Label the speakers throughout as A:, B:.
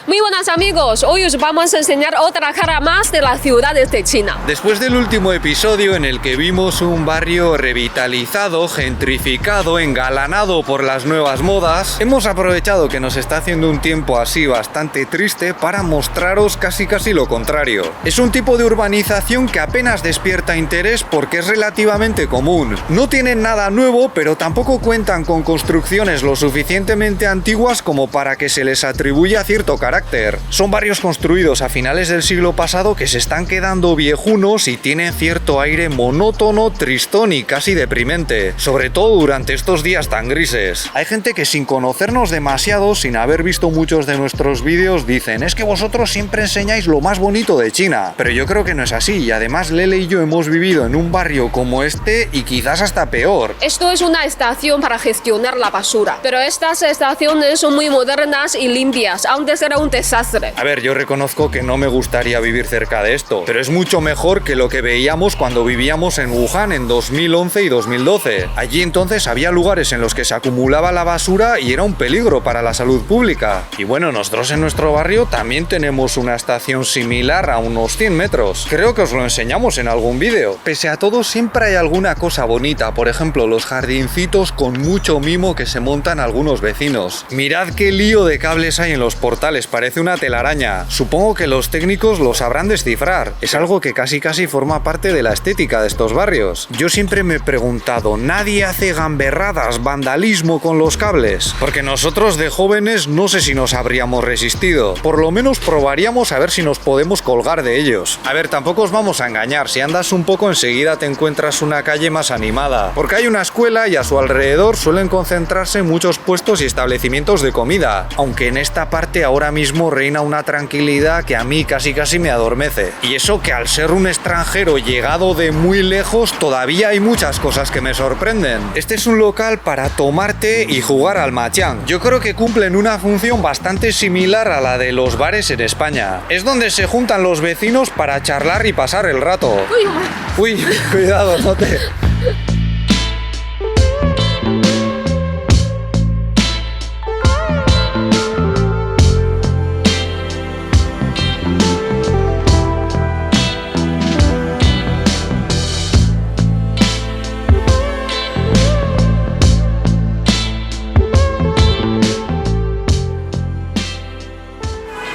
A: Muy buenas amigos, hoy os vamos a enseñar otra cara más de las ciudades de China.
B: Después del último episodio en el que vimos un barrio revitalizado, gentrificado, engalanado por las nuevas modas, hemos aprovechado que nos está haciendo un tiempo así bastante triste para mostraros casi lo contrario. Es un tipo de urbanización que apenas despierta interés porque es relativamente común. No tienen nada nuevo, pero tampoco cuentan con construcciones lo suficientemente antiguas como para que se les atribuya cierto carácter. Son barrios construidos a finales del siglo pasado que se están quedando viejunos y tienen cierto aire monótono, tristón y casi deprimente, sobre todo durante estos días tan grises. Hay gente que sin conocernos demasiado, sin haber visto muchos de nuestros vídeos, dicen: es que vosotros siempre enseñáis lo más bonito de China. Pero yo creo que no es así, y además Lele y yo hemos vivido en un barrio como este y quizás hasta peor.
A: Esto es una estación para gestionar la basura, pero estas estaciones son muy modernas y limpias. Antes era un desastre.
B: A ver, yo reconozco que no me gustaría vivir cerca de esto, pero es mucho mejor que lo que veíamos cuando vivíamos en Wuhan en 2011 y 2012. Allí entonces había lugares en los que se acumulaba la basura y era un peligro para la salud pública. Y bueno, nosotros en nuestro barrio también tenemos una estación similar a unos 100 metros. Creo que os lo enseñamos en algún vídeo. Pese a todo, siempre hay alguna cosa bonita. Por ejemplo, los jardincitos con mucho mimo que se montan algunos vecinos. Mirad qué lío de cables hay en los portales, parece una telaraña. Supongo que los técnicos lo sabrán descifrar. Es algo que casi forma parte de la estética de estos barrios. Yo siempre me he preguntado, ¿nadie hace gamberradas, vandalismo con los cables? Porque nosotros de jóvenes no sé si nos habríamos resistido. Por lo menos probaríamos a ver si nos podemos colgar de ellos. A ver, tampoco os vamos a engañar. Si andas un poco enseguida te encuentras una calle más animada. Porque hay una escuela y a su alrededor suelen concentrarse muchos puestos y establecimientos de comida. Aunque en esta parte ahora mismo reina una tranquilidad que a mí casi me adormece. Y eso que al ser un extranjero llegado de muy lejos todavía hay muchas cosas que me sorprenden. Este es un local para tomar té y jugar al mahjong. Yo creo que cumplen una función bastante similar a la de los bares en España. Es donde se juntan los vecinos para charlar y pasar el rato. Uy, cuidado, no te...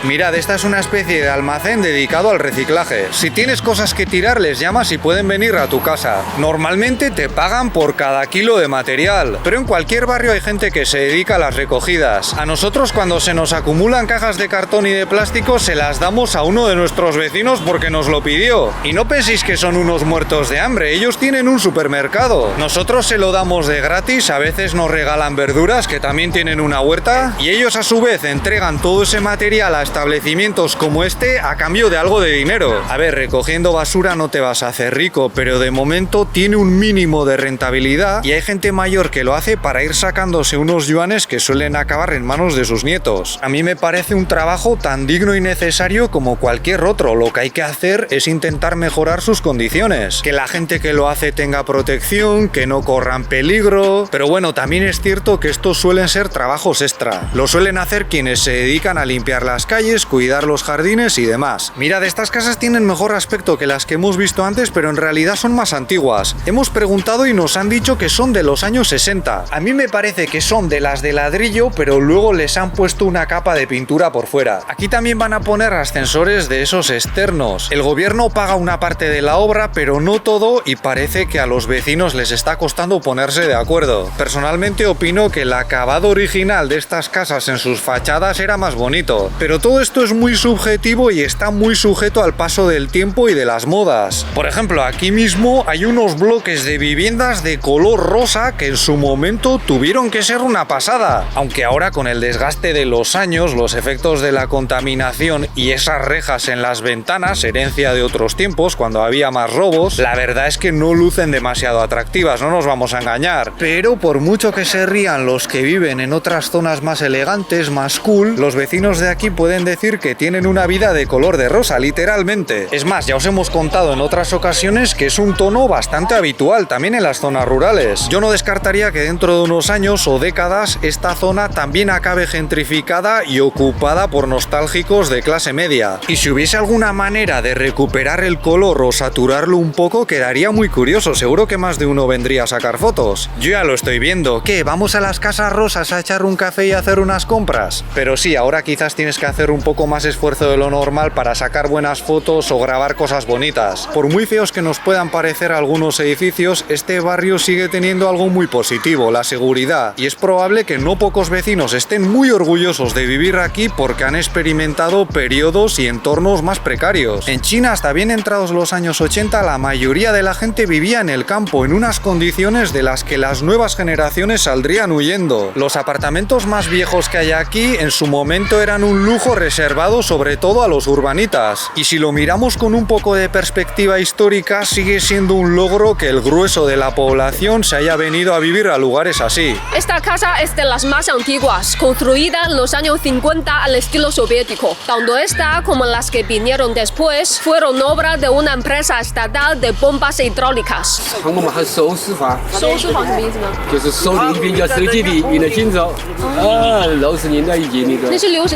B: Mirad, esta es una especie de almacén dedicado al reciclaje. Si tienes cosas que tirar, les llamas y pueden venir a tu casa. Normalmente te pagan por cada kilo de material, pero en cualquier barrio hay gente que se dedica a las recogidas. A nosotros, cuando se nos acumulan cajas de cartón y de plástico, se las damos a uno de nuestros vecinos porque nos lo pidió. Y no penséis que son unos muertos de hambre, ellos tienen un supermercado. Nosotros se lo damos de gratis, a veces nos regalan verduras, que también tienen una huerta, y ellos a su vez entregan todo ese material a establecimientos como este a cambio de algo de dinero. A ver, recogiendo basura no te vas a hacer rico, pero de momento tiene un mínimo de rentabilidad y hay gente mayor que lo hace para ir sacándose unos yuanes que suelen acabar en manos de sus nietos. A mí me parece un trabajo tan digno y necesario como cualquier otro. Lo que hay que hacer es intentar mejorar sus condiciones, que la gente que lo hace tenga protección, que no corran peligro. Pero bueno, también es cierto que estos suelen ser trabajos extra. Lo suelen hacer quienes se dedican a limpiar las calles, cuidar los jardines y demás. Mirad, estas casas tienen mejor aspecto que las que hemos visto antes, pero en realidad son más antiguas. Hemos preguntado y nos han dicho que son de los años 60. A mí me parece que son de las de ladrillo, pero luego les han puesto una capa de pintura por fuera. Aquí también van a poner ascensores de esos externos. El gobierno paga una parte de la obra, pero no todo, y parece que a los vecinos les está costando ponerse de acuerdo. Personalmente opino que el acabado original de estas casas en sus fachadas era más bonito, pero todo esto es muy subjetivo y está muy sujeto al paso del tiempo y de las modas. Por ejemplo, aquí mismo hay unos bloques de viviendas de color rosa que en su momento tuvieron que ser una pasada, aunque ahora con el desgaste de los años, los efectos de la contaminación y esas rejas en las ventanas, herencia de otros tiempos cuando había más robos, la verdad es que no lucen demasiado atractivas, no nos vamos a engañar. Pero por mucho que se rían los que viven en otras zonas más elegantes, más cool, los vecinos de aquí pueden pueden decir que tienen una vida de color de rosa, literalmente. Es más, ya os hemos contado en otras ocasiones que es un tono bastante habitual también en las zonas rurales. Yo no descartaría que dentro de unos años o décadas esta zona también acabe gentrificada y ocupada por nostálgicos de clase media. Y si hubiese alguna manera de recuperar el color o saturarlo un poco, quedaría muy curioso. Seguro que más de uno vendría a sacar fotos. Yo ya lo estoy viendo. ¿Qué? ¿Vamos a las casas rosas a echar un café y a hacer unas compras? Pero sí, ahora quizás tienes que hacer un poco más esfuerzo de lo normal para sacar buenas fotos o grabar cosas bonitas. Por muy feos que nos puedan parecer algunos edificios, este barrio sigue teniendo algo muy positivo, la seguridad. Y es probable que no pocos vecinos estén muy orgullosos de vivir aquí porque han experimentado periodos y entornos más precarios. En China, hasta bien entrados los años 80, la mayoría de la gente vivía en el campo, en unas condiciones de las que las nuevas generaciones saldrían huyendo. Los apartamentos más viejos que hay aquí en su momento eran un lujo reservado sobre todo a los urbanitas. Y si lo miramos con un poco de perspectiva histórica, sigue siendo un logro que el grueso de la población se haya venido a vivir a lugares así.
A: Esta casa es de las más antiguas, construida en los años 50 al estilo soviético. Tanto esta como las que vinieron después fueron obra de una empresa estatal de bombas hidráulicas.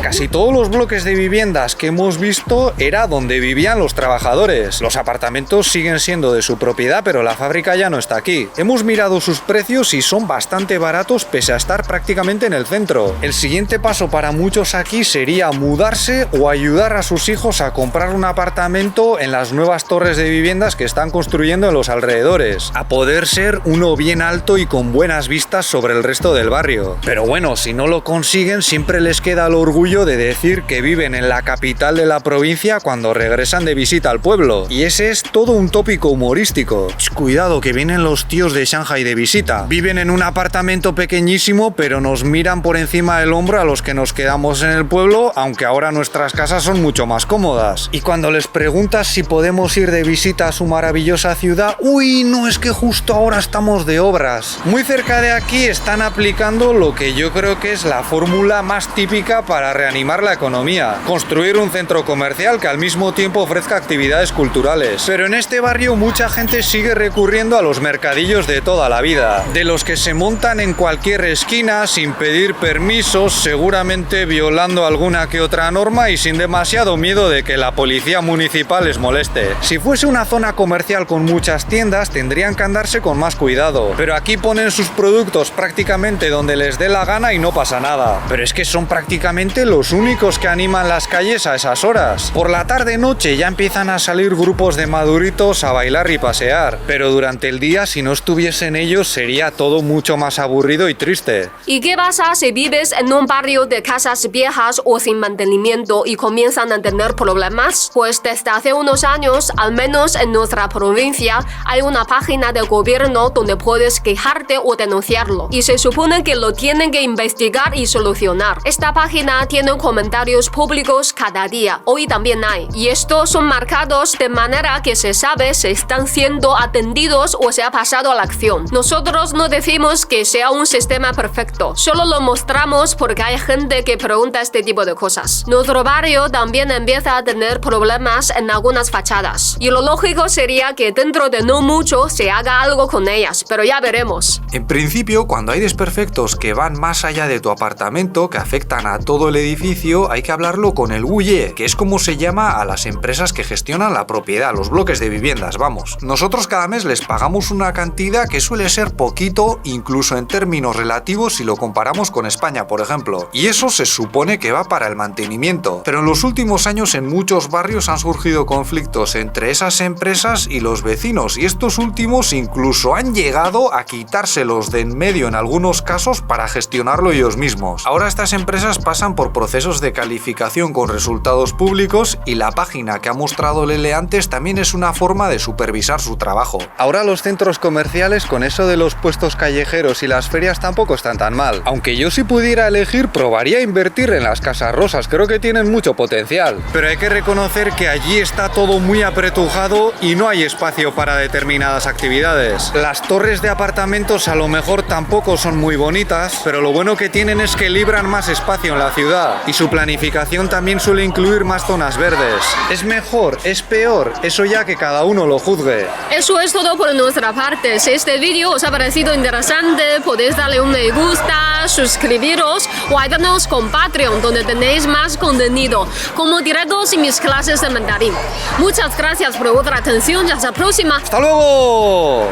B: Casi todos los bloques de viviendas que hemos visto era donde vivían los trabajadores. Los apartamentos siguen siendo de su propiedad, pero la fábrica ya no está aquí. Hemos mirado sus precios y son bastante baratos pese a estar prácticamente en el centro. El siguiente paso para muchos aquí sería mudarse o ayudar a sus hijos a comprar un apartamento en las nuevas torres de viviendas que están construyendo en los alrededores, a poder ser uno bien alto y con buenas vistas sobre el resto del barrio. Pero bueno, si no lo consiguen, siempre les queda el orgullo de decir que viven en la capital de la provincia cuando regresan de visita al pueblo. Y ese es todo un tópico humorístico. Cuidado, que vienen los tíos de Shanghai de visita. Viven en un apartamento pequeñísimo, pero nos miran por encima del hombro a los que nos quedamos en el pueblo, aunque ahora nuestras casas son mucho más cómodas. Y cuando les preguntas si podemos ir de visita a su maravillosa ciudad, uy, no, es que justo ahora estamos de obras. Muy cerca de aquí están aplicando lo que yo creo que es la fórmula más típica para reanimar la economía: construir un centro comercial que al mismo tiempo ofrezca actividades culturales. Pero en este barrio mucha gente sigue recurriendo a los mercadillos de toda la vida, de los que se montan en cualquier esquina sin pedir permisos, seguramente violando alguna que otra norma y sin demasiado miedo de que la policía municipal les moleste. Si fuese una zona comercial con muchas tiendas, tendrían que andarse con más cuidado, pero aquí ponen sus productos prácticamente donde les dé la gana y no pasa nada. Pero es que son prácticamente los únicos que animan las calles a esas horas. Por la tarde-noche ya empiezan a salir grupos de maduritos a bailar y pasear, pero durante el día, si no estuviesen ellos, sería todo mucho más aburrido y triste.
A: ¿Y qué pasa si vives en un barrio de casas viejas o sin mantenimiento y comienzan a tener problemas? Pues desde hace unos años, al menos en nuestra provincia, hay una página de gobierno donde puedes quejarte o denunciarlo, y se supone que lo tienen que investigar y solucionar. Esta página tiene comentarios públicos cada día, hoy también hay, y estos son marcados de manera que se sabe si están siendo atendidos o se ha pasado a la acción. Nosotros no decimos que sea un sistema perfecto, solo lo mostramos porque hay gente que pregunta este tipo de cosas. Nuestro barrio también empieza a tener problemas en algunas fachadas, y lo lógico sería que dentro de no mucho se haga algo con ellas, pero ya veremos.
B: En principio, cuando hay desperfectos que van más allá de tu apartamento, que afectan a todo el edificio, hay que hablarlo con el GUIE, que es como se llama a las empresas que gestionan la propiedad, los bloques de viviendas, vamos. Nosotros cada mes les pagamos una cantidad que suele ser poquito, incluso en términos relativos si lo comparamos con España, por ejemplo. Y eso se supone que va para el mantenimiento. Pero en los últimos años en muchos barrios han surgido conflictos entre esas empresas y los vecinos, y estos últimos incluso han llegado a quitárselos de en medio en algunos casos para gestionarlo ellos mismos. Ahora estas empresas pasan por procesos de calificación con resultados públicos, y la página que ha mostrado Lele antes también es una forma de supervisar su trabajo. Ahora los centros comerciales, con eso de los puestos callejeros y las ferias, tampoco están tan mal. Aunque yo, si pudiera elegir, probaría a invertir en las casas rosas, creo que tienen mucho potencial. Pero hay que reconocer que allí está todo muy apretujado y no hay espacio para determinadas actividades. Las torres de apartamentos a lo mejor tampoco son muy bonitas, pero lo bueno que tienen es que libran más espacio en la ciudad, y su planificación planificación también suele incluir más zonas verdes. ¿Es mejor? ¿Es peor? Eso ya que cada uno lo juzgue.
A: Eso es todo por nuestra parte. Si este vídeo os ha parecido interesante, podéis darle un me gusta, suscribiros o ayudarnos con Patreon, donde tenéis más contenido, como directos y mis clases de mandarín. Muchas gracias por vuestra atención y hasta la próxima.
B: ¡Hasta luego!